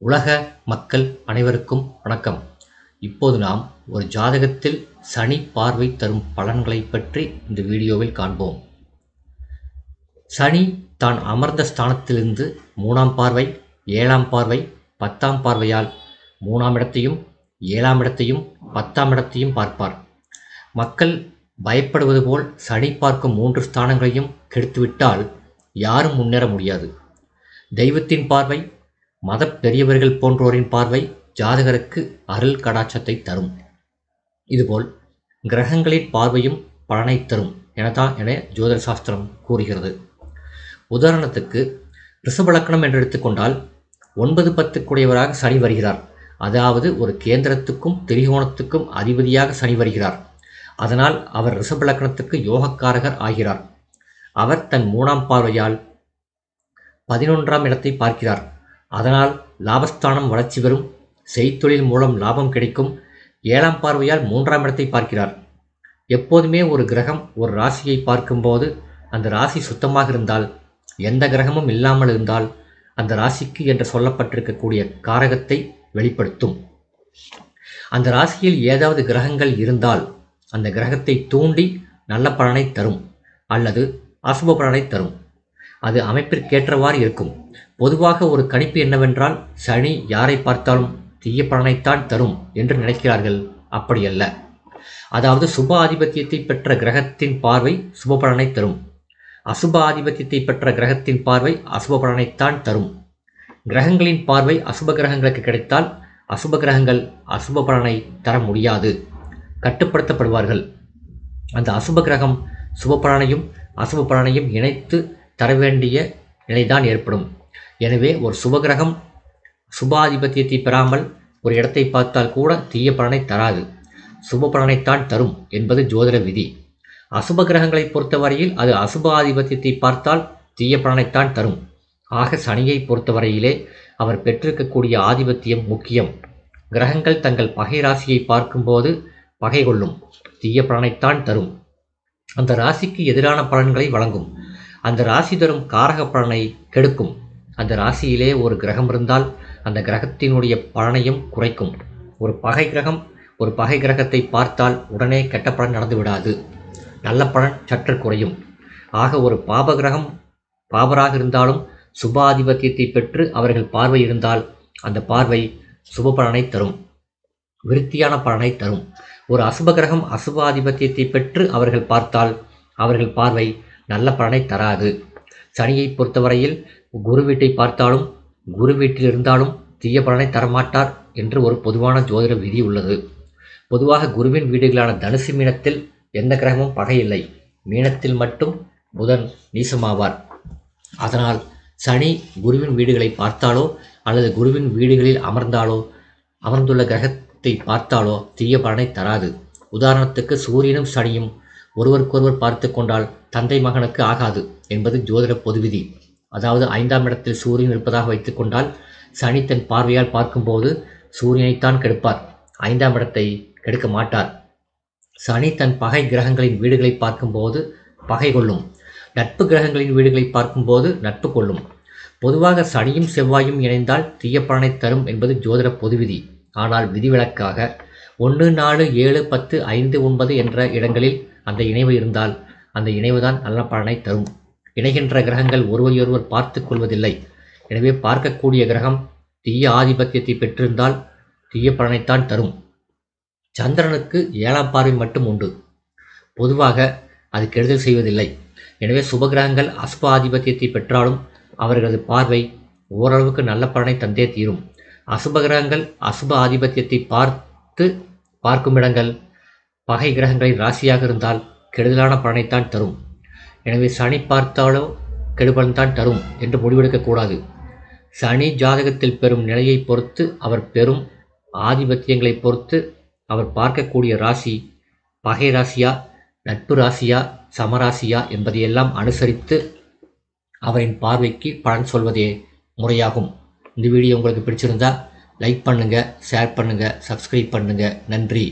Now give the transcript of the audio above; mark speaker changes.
Speaker 1: உலக மக்கள் அனைவருக்கும் வணக்கம். இப்போது நாம் ஒரு ஜாதகத்தில் சனி பார்வை தரும் பலன்களை பற்றி இந்த வீடியோவில் காண்போம். சனி தான் அமர்ந்த ஸ்தானத்திலிருந்து 3ஆம் பார்வை, 7ஆம் பார்வை, 10ஆம் பார்வையால் 3ஆம் இடத்தையும் 7ஆம் இடத்தையும் 10ஆம் இடத்தையும் பார்ப்பார். மக்கள் பயப்படுவது போல் சனி பார்க்கும் 3 ஸ்தானங்களையும் கெடுத்துவிட்டால் யாரும் முன்னேற முடியாது. தெய்வத்தின் பார்வை, மத பெரியவர்கள் போன்றோரின் பார்வை ஜாதகருக்கு அருள் கடாட்சத்தை தரும். இதுபோல் கிரகங்களின் பார்வையும் பலனை தரும் என ஜோதிட சாஸ்திரம் கூறுகிறது. உதாரணத்துக்கு ரிஷபலக்கணம் என்று எடுத்துக்கொண்டால் 9-10 சனி வருகிறார். அதாவது ஒரு கேந்திரத்துக்கும் திரிகோணத்துக்கும் அதிபதியாக சனி வருகிறார். அதனால் அவர் ரிஷபலக்கணத்துக்கு யோகக்காரகர் ஆகிறார். அவர் தன் 3ஆம் பார்வையால் 11ஆம் இடத்தை பார்க்கிறார். அதனால் லாபஸ்தானம் வளர்ச்சி பெறும், செய்தொழில் மூலம் லாபம் கிடைக்கும். 7ஆம் பார்வையால் 3ஆம் இடத்தை பார்க்கிறார். எப்போதுமே ஒரு கிரகம் ஒரு ராசியை பார்க்கும்போது அந்த ராசி சுத்தமாக இருந்தால், எந்த கிரகமும் இல்லாமல் இருந்தால் அந்த ராசிக்கு என்று சொல்லப்பட்டிருக்கக்கூடிய காரகத்தை வெளிப்படுத்தும். அந்த ராசியில் ஏதாவது கிரகங்கள் இருந்தால் அந்த கிரகத்தை தூண்டி நல்ல பலனை தரும் அல்லது அசுப பலனை தரும். அது அமைப்பிற்கேற்றவாறு இருக்கும். பொதுவாக ஒரு கணிப்பு என்னவென்றால், சனி யாரை பார்த்தாலும் தீய பலனைத்தான் தரும் என்று நினைக்கிறார்கள். அப்படியல்ல. அதாவது சுப ஆதிபத்தியத்தை பெற்ற கிரகத்தின் பார்வை சுப பலனை தரும். அசுப ஆதிபத்தியத்தை பெற்ற கிரகத்தின் பார்வை அசுப பலனைத்தான் தரும். கிரகங்களின் பார்வை அசுப கிரகங்களுக்கு கிடைத்தால் அசுப கிரகங்கள் அசுப பலனை தர முடியாது, கட்டுப்படுத்தப்படுவார்கள். அந்த அசுப கிரகம் சுப பலனையும் அசுப பலனையும் இணைத்து தர வேண்டிய நிலைதான் ஏற்படும். எனவே ஒரு சுபகிரகம் சுபாதிபத்தியத்தை பெறாமல் ஒரு இடத்தை பார்த்தால் கூட தீய பலனை தராது, சுப பலனைத்தான் தரும் என்பது ஜோதிட விதி. அசுப கிரகங்களை பொறுத்தவரையில் அது அசுப ஆதிபத்தியத்தை பார்த்தால் தீய பலனைத்தான் தரும். ஆக சனியை பொறுத்தவரையிலே அவர் பெற்றிருக்கக்கூடிய ஆதிபத்தியம் முக்கியம். கிரகங்கள் தங்கள் பகை ராசியை பார்க்கும்போது பகை கொள்ளும், தீய பலனைத்தான் தரும். அந்த ராசிக்கு எதிரான பலன்களை வழங்கும். அந்த ராசி தரும் காரக பலனை கெடுக்கும். அந்த ராசியிலே ஒரு கிரகம் இருந்தால் அந்த கிரகத்தினுடைய பலனையும் குறைக்கும். ஒரு பகை கிரகத்தை பார்த்தால் உடனே கெட்ட பலன் நடந்து விடாது, நல்ல பலன் சற்று குறையும். ஆக ஒரு பாபகிரகம் பாபராக இருந்தாலும் சுப ஆதிபத்தியத்தை பெற்று அவர்கள் பார்வை இருந்தால் அந்த பார்வை சுப பலனை தரும், விருத்தியான பலனை தரும். ஒரு அசுப கிரகம் அசுப ஆதிபத்தியத்தை பெற்று அவர்கள் பார்த்தால் அவர்கள் பார்வை நல்ல பலனை தராது. சனியை பொறுத்தவரையில் குரு வீட்டை பார்த்தாலும் குரு வீட்டில் இருந்தாலும் தீய பலனை தரமாட்டார் என்று ஒரு பொதுவான ஜோதிட விதி உள்ளது. பொதுவாக குருவின் வீடுகளான தனுசு, மீனத்தில் எந்த கிரகமும் பகை இல்லை. மீனத்தில் மட்டும் புதன் நீசமாவார். அதனால் சனி குருவின் வீடுகளை பார்த்தாலோ அல்லது குருவின் வீடுகளில் அமர்ந்துள்ள கிரகத்தை பார்த்தாலோ தீய பலனை தராது. உதாரணத்துக்கு சூரியனும் சனியும் ஒருவருக்கொருவர் பார்த்து கொண்டால் தந்தை மகனுக்கு ஆகாது என்பது ஜோதிட பொது விதி. அதாவது 5ஆம் இடத்தில் சூரியன் இருப்பதாக வைத்துக்கொண்டால் சனி தன் பார்வையால் பார்க்கும்போது சூரியனைத்தான் கெடுப்பார், 5ஆம் இடத்தை கெடுக்க மாட்டார். சனி தன் பகை கிரகங்களின் வீடுகளை பார்க்கும்போது பகை கொள்ளும், நட்பு கிரகங்களின் வீடுகளை பார்க்கும்போது நட்பு கொள்ளும். பொதுவாக சனியும் செவ்வாயும் இணைந்தால் தீய பலனை தரும் என்பது ஜோதிட பொது விதி. ஆனால் விதிவிலக்காக 1, 4, 7, 10, 5, 9 என்ற இடங்களில் அந்த இணைவு இருந்தால் அந்த இணைவுதான் நல்ல பலனை தரும். இணைகின்ற கிரகங்கள் ஒருவரையொருவர் பார்த்து கொள்வதில்லை. எனவே பார்க்கக்கூடிய கிரகம் தீய ஆதிபத்தியத்தை பெற்றிருந்தால் தீய பலனைத்தான் தரும். சந்திரனுக்கு 7ஆம் பார்வை மட்டும் உண்டு. பொதுவாக அது கெடுதல் செய்வதில்லை. எனவே சுபகிரகங்கள் அசுப ஆதிபத்தியத்தை பெற்றாலும் அவர்களது பார்வை ஓரளவுக்கு நல்ல பலனை தந்தே தீரும். அசுப கிரகங்கள் அசுப ஆதிபத்தியத்தை பார்க்கும் இடங்கள் பகை கிரகங்களின் ராசியாக இருந்தால் கெடுதலான பலனைத்தான் தரும். எனவே சனி பார்த்தாலோ கெடுபலன்தான் தரும் என்று முடிவெடுக்கக்கூடாது. சனி ஜாதகத்தில் பெறும் நிலையை பொறுத்து, அவர் பெறும் ஆதிபத்தியங்களை பொறுத்து அவர் பார்க்கக்கூடிய ராசி பகை ராசியா, நட்பு ராசியா, சமராசியா என்பதையெல்லாம் அனுசரித்து அவரின் பார்வைக்கு பலன் சொல்வதே முறையாகும். இந்த வீடியோ உங்களுக்கு பிடிச்சிருந்தா லைக் பண்ணுங்கள், ஷேர் பண்ணுங்கள், சப்ஸ்கிரைப் பண்ணுங்கள். நன்றி.